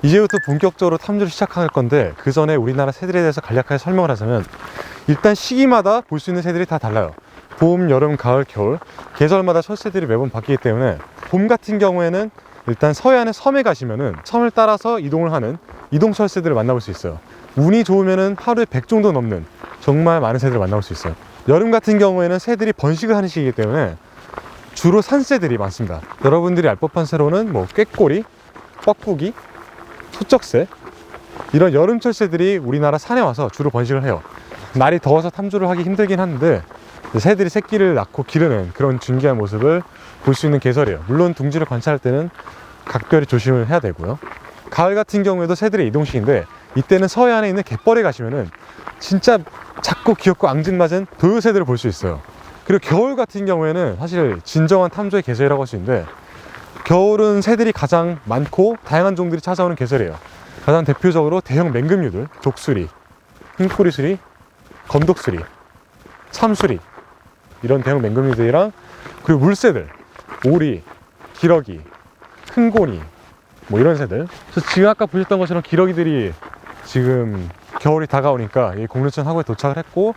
이제부터 본격적으로 탐조를 시작할 건데, 그 전에 우리나라 새들에 대해서 간략하게 설명을 하자면, 일단 시기마다 볼 수 있는 새들이 다 달라요. 봄, 여름, 가을, 겨울 계절마다 철새들이 매번 바뀌기 때문에, 봄 같은 경우에는 일단 서해안의 섬에 가시면은 섬을 따라서 이동을 하는 이동 철새들을 만나볼 수 있어요. 운이 좋으면은 하루에 100 정도 넘는 정말 많은 새들을 만나볼 수 있어요. 여름 같은 경우에는 새들이 번식을 하는 시기이기 때문에 주로 산새들이 많습니다. 여러분들이 알 법한 새로는 뭐 꾀꼬리, 뻐꾸기, 소쩍새, 이런 여름철 새들이 우리나라 산에 와서 주로 번식을 해요. 날이 더워서 탐조를 하기 힘들긴 한데, 새들이 새끼를 낳고 기르는 그런 준기한 모습을 볼 수 있는 계절이에요. 물론 둥지를 관찰할 때는 각별히 조심을 해야 되고요. 가을 같은 경우에도 새들의 이동시기인데, 이때는 서해안에 있는 갯벌에 가시면은 진짜 작고 귀엽고 앙증맞은 도요새들을 볼 수 있어요. 그리고 겨울 같은 경우에는 사실 진정한 탐조의 계절이라고 할 수 있는데, 겨울은 새들이 가장 많고 다양한 종들이 찾아오는 계절이에요. 가장 대표적으로 대형 맹금류들, 독수리, 흰꼬리수리, 검독수리, 참수리, 이런 대형 맹금류들이랑, 그리고 물새들, 오리, 기러기, 큰고니, 뭐 이런 새들. 그래서 지금 아까 보셨던 것처럼 기러기들이 지금 겨울이 다가오니까 이 공릉천 하구에 도착을 했고,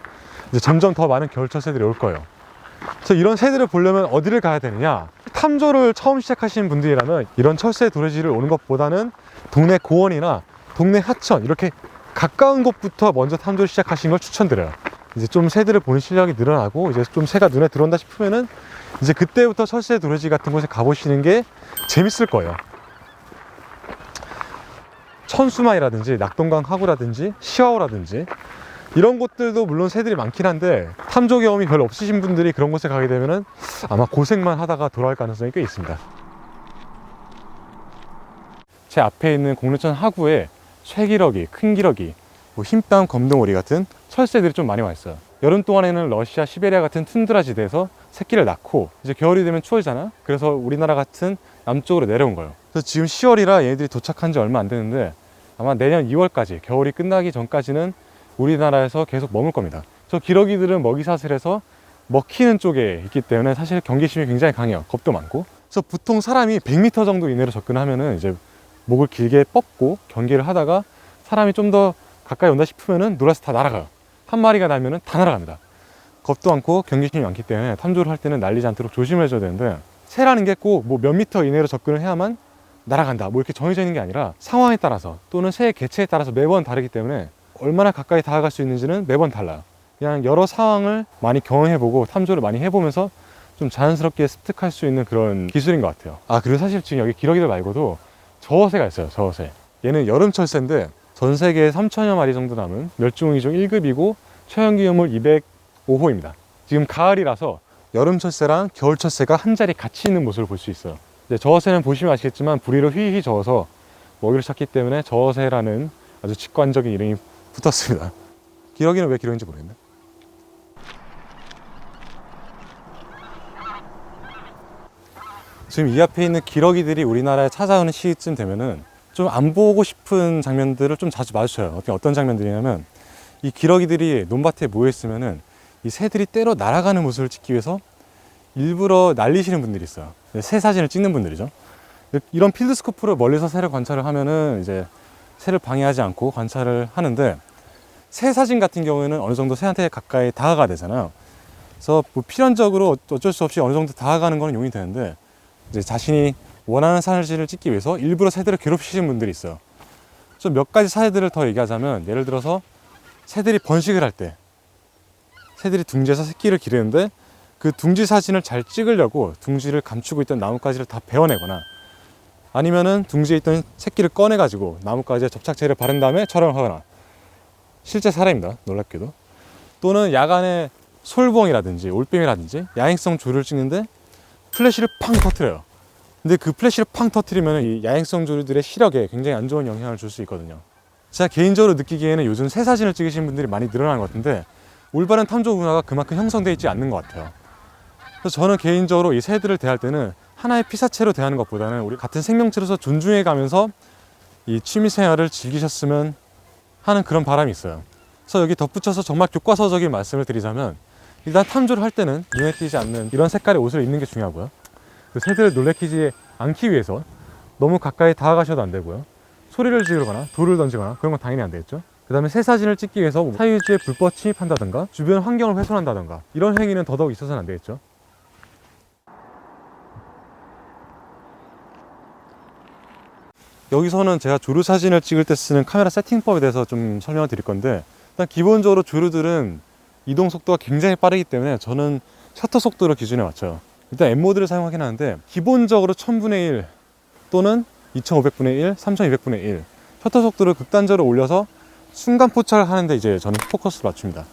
이제 점점 더 많은 겨울철 새들이 올 거예요. 그래서 이런 새들을 보려면 어디를 가야 되느냐? 탐조를 처음 시작하시는 분들이라면 이런 철새 도래지를 오는 것보다는 동네 고원이나 동네 하천, 이렇게 가까운 곳부터 먼저 탐조를 시작하시는 걸 추천드려요. 이제 좀 새들을 보는 실력이 늘어나고, 이제 좀 새가 눈에 들어온다 싶으면은 이제 그때부터 철새 도래지 같은 곳에 가보시는 게 재밌을 거예요. 천수마이라든지 낙동강 하구라든지 시와호라든지 이런 곳들도 물론 새들이 많긴 한데, 탐조 경험이 별로 없으신 분들이 그런 곳에 가게 되면은 아마 고생만 하다가 돌아올 가능성이 꽤 있습니다. 제 앞에 있는 공릉천 하구에 쇠기러기, 큰기러기, 뭐 흰땀 검둥오리 같은 철새들이 좀 많이 와 있어요. 여름 동안에는 러시아, 시베리아 같은 툰드라 지대에서 새끼를 낳고, 이제 겨울이 되면 추워지잖아. 그래서 우리나라 같은 남쪽으로 내려온 거예요. 그래서 지금 10월이라 얘네들이 도착한 지 얼마 안 됐는데, 아마 내년 2월까지, 겨울이 끝나기 전까지는 우리나라에서 계속 머물 겁니다. 저 기러기들은 먹이사슬 해서 먹히는 쪽에 있기 때문에 사실 경계심이 굉장히 강해요. 겁도 많고. 그래서 보통 사람이 100m 정도 이내로 접근하면은 이제 목을 길게 뻗고 경계를 하다가, 사람이 좀 더 가까이 온다 싶으면은 놀라서 다 날아가요. 한 마리가 나면은 다 날아갑니다. 겁도 많고 경계심이 많기 때문에 탐조를 할 때는 날리지 않도록 조심을 해줘야 되는데, 새라는 게 꼭 뭐 몇 미터 이내로 접근을 해야만 날아간다, 뭐 이렇게 정해져 있는 게 아니라 상황에 따라서 또는 새의 개체에 따라서 매번 다르기 때문에 얼마나 가까이 다가갈 수 있는지는 매번 달라요. 그냥 여러 상황을 많이 경험해보고 탐조를 많이 해보면서 좀 자연스럽게 습득할 수 있는 그런 기술인 것 같아요. 아, 그리고 사실 지금 여기 기러기들 말고도 저어새가 있어요. 저어새. 얘는 여름철새인데 전 세계에 3천여 마리 정도 남은 멸종위종 1급이고 최연기염물 205호입니다. 지금 가을이라서 여름철새랑 겨울철새가 한 자리 같이 있는 모습을 볼 수 있어요. 이제 저어새는 보시면 아시겠지만 부리로 휘휘 저어서 먹이를 찾기 때문에 저어새라는 아주 직관적인 이름이 붙었습니다. 기러기는 왜 기러기인지 모르겠네. 지금 이 앞에 있는 기러기들이 우리나라에 찾아오는 시기쯤 되면은 좀 안 보고 싶은 장면들을 좀 자주 마주쳐요. 어떤 장면들이냐면, 이 기러기들이 논밭에 모여 있으면은 이 새들이 때로 날아가는 모습을 찍기 위해서 일부러 날리시는 분들이 있어요. 새 사진을 찍는 분들이죠. 이런 필드 스코프로 멀리서 새를 관찰을 하면은 이제 새를 방해하지 않고 관찰을 하는데, 새 사진 같은 경우에는 어느 정도 새한테 가까이 다가가야 되잖아요. 그래서 뭐 필연적으로 어쩔 수 없이 어느 정도 다가가는 거는 용이 되는데, 이제 자신이 원하는 사진을 찍기 위해서 일부러 새들을 괴롭히시는 분들이 있어요. 좀 몇 가지 사례들을 더 얘기하자면, 예를 들어서 새들이 번식을 할 때 새들이 둥지에서 새끼를 기르는데, 그 둥지 사진을 잘 찍으려고 둥지를 감추고 있던 나뭇가지를 다 베어내거나, 아니면은 둥지에 있던 새끼를 꺼내가지고 나뭇가지에 접착제를 바른 다음에 촬영을 하거나, 실제 사례입니다. 놀랍게도. 또는 야간에 솔봉이라든지 올빼미라든지 야행성 조류를 찍는데 플래시를 팡 터뜨려요. 근데 그 플래시를 팡 터뜨리면 이 야행성 조류들의 시력에 굉장히 안 좋은 영향을 줄 수 있거든요. 제가 개인적으로 느끼기에는 요즘 새 사진을 찍으시는 분들이 많이 늘어나는 것 같은데, 올바른 탐조 문화가 그만큼 형성되어 있지 않는 것 같아요. 그래서 저는 개인적으로 이 새들을 대할 때는 하나의 피사체로 대하는 것보다는 우리 같은 생명체로서 존중해 가면서 이 취미생활을 즐기셨으면 하는 그런 바람이 있어요. 그래서 여기 덧붙여서 정말 교과서적인 말씀을 드리자면, 일단 탐조를 할 때는 눈에 띄지 않는 이런 색깔의 옷을 입는 게 중요하고요. 그 새들을 놀래키지 않기 위해서 너무 가까이 다가가셔도 안 되고요. 소리를 지르거나 돌을 던지거나 그런 건 당연히 안 되겠죠. 그 다음에 새 사진을 찍기 위해서 사유지에 불법 침입한다든가 주변 환경을 훼손한다든가 이런 행위는 더더욱 있어서는 안 되겠죠. 여기서는 제가 조류 사진을 찍을 때 쓰는 카메라 세팅법에 대해서 좀 설명을 드릴 건데, 일단 기본적으로 조류들은 이동 속도가 굉장히 빠르기 때문에 저는 셔터 속도를 기준에 맞춰요. 일단 M모드를 사용하긴 하는데 기본적으로 1000분의 1 또는 2500분의 1, 3200분의 1 셔터 속도를 극단적으로 올려서 순간 포착을 하는데 이제 저는 포커스를 맞춥니다.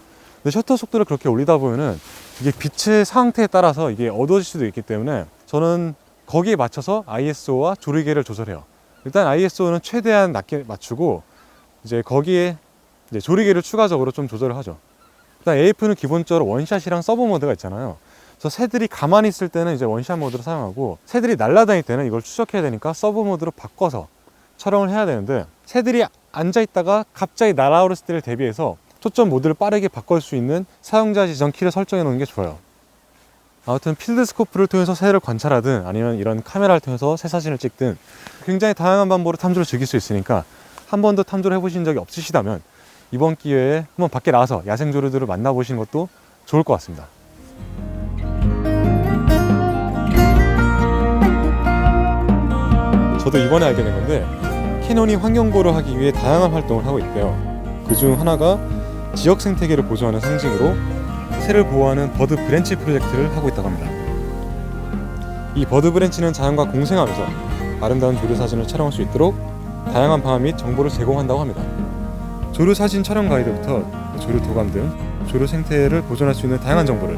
근데 셔터 속도를 그렇게 올리다 보면은 이게 빛의 상태에 따라서 이게 어두워질 수도 있기 때문에 저는 거기에 맞춰서 ISO와 조리개를 조절해요. 일단 ISO는 최대한 낮게 맞추고 이제 거기에 이제 조리개를 추가적으로 좀 조절을 하죠. 일단 AF는 기본적으로 원샷이랑 서브 모드가 있잖아요. 그래서 새들이 가만히 있을 때는 이제 원샷 모드를 사용하고 새들이 날아다닐 때는 이걸 추적해야 되니까 서브 모드로 바꿔서 촬영을 해야 되는데, 새들이 앉아 있다가 갑자기 날아오를 때를 대비해서 초점 모드를 빠르게 바꿀 수 있는 사용자 지정 키를 설정해 놓는 게 좋아요. 아무튼 필드 스코프를 통해서 새를 관찰하든 아니면 이런 카메라를 통해서 새 사진을 찍든 굉장히 다양한 방법으로 탐조를 즐길 수 있으니까 한 번도 탐조를 해보신 적이 없으시다면 이번 기회에 한번 밖에 나와서 야생조류들을 만나보시는 것도 좋을 것 같습니다. 저도 이번에 알게 된 건데 캐논이 환경보호를 하기 위해 다양한 활동을 하고 있대요. 그중 하나가 지역 생태계를 보존하는 상징으로 새를 보호하는 버드 브랜치 프로젝트를 하고 있다고 합니다. 이 버드 브랜치는 자연과 공생하면서 아름다운 조류 사진을 촬영할 수 있도록 다양한 방안 및 정보를 제공한다고 합니다. 조류 사진 촬영 가이드부터 조류 도감 등 조류 생태를 보존할 수 있는 다양한 정보를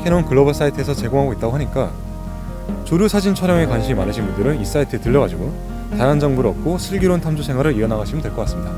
캐논 글로벌 사이트에서 제공하고 있다고 하니까 조류 사진 촬영에 관심이 많으신 분들은 이 사이트에 들러가지고 다양한 정보를 얻고 슬기로운 탐조 생활을 이어나가시면 될 것 같습니다.